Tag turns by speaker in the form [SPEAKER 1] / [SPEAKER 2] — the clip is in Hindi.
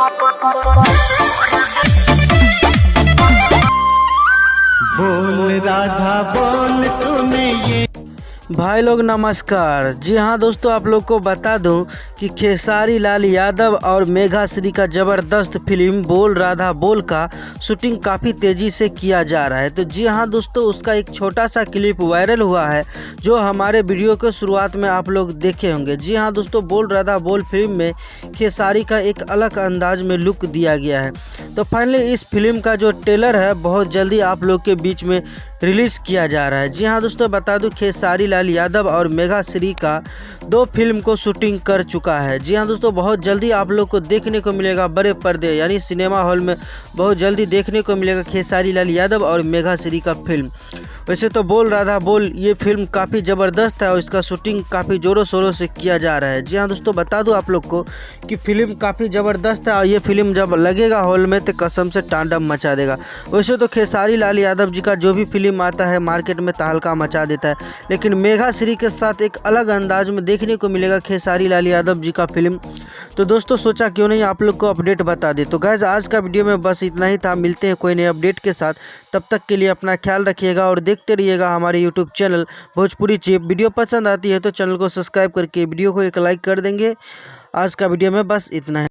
[SPEAKER 1] बोल राधा बोल तूने ये।
[SPEAKER 2] भाई लोग नमस्कार। जी हाँ दोस्तों, आप लोग को बता दूं कि खेसारी लाल यादव और मेघा श्री का ज़बरदस्त फिल्म बोल राधा बोल का शूटिंग काफ़ी तेज़ी से किया जा रहा है। तो जी हाँ दोस्तों, उसका एक छोटा सा क्लिप वायरल हुआ है जो हमारे वीडियो के शुरुआत में आप लोग देखे होंगे। जी हाँ दोस्तों, बोल राधा बोल फिल्म में खेसारी का एक अलग अंदाज में लुक दिया गया है। तो फाइनली इस फिल्म का जो ट्रेलर है बहुत जल्दी आप लोग के बीच में रिलीज़ किया जा रहा है। जी हाँ दोस्तों, बता दूं खेसारी लाल यादव और मेघा श्री का 2 फिल्म को शूटिंग कर चुका है। जी हाँ दोस्तों, बहुत जल्दी आप लोग को देखने को मिलेगा बड़े पर्दे यानी सिनेमा हॉल में बहुत जल्दी देखने को मिलेगा खेसारी लाल यादव और मेघा श्री का फिल्म। वैसे तो बोल राधा बोल ये फिल्म काफ़ी ज़बरदस्त है और इसका शूटिंग काफ़ी ज़ोरों शोरों से किया जा रहा है। जी हाँ दोस्तों, बता दूं आप लोग को कि फिल्म काफ़ी ज़बरदस्त है और ये फिल्म जब लगेगा हॉल में तो कसम से तांडव मचा देगा। वैसे तो खेसारी लाल यादव जी का जो भी फिल्म आता है मार्केट में तहलका मचा देता है, लेकिन मेघा श्री के साथ एक अलग अंदाज में देखने को मिलेगा खेसारी लाल यादव जी का फिल्म। तो दोस्तों सोचा क्यों नहीं आप लोग को अपडेट बता दे। तो गाइस आज का वीडियो में बस इतना ही था। मिलते हैं कोई नए अपडेट के साथ, तब तक के लिए अपना ख्याल रखिएगा और देखते रहिएगा हमारे YouTube channel Bhojpuri chip. Video पसंद आती है तो चैनल को सब्सक्राइब करके वीडियो को एक लाइक कर देंगे। आज का वीडियो में बस इतना है।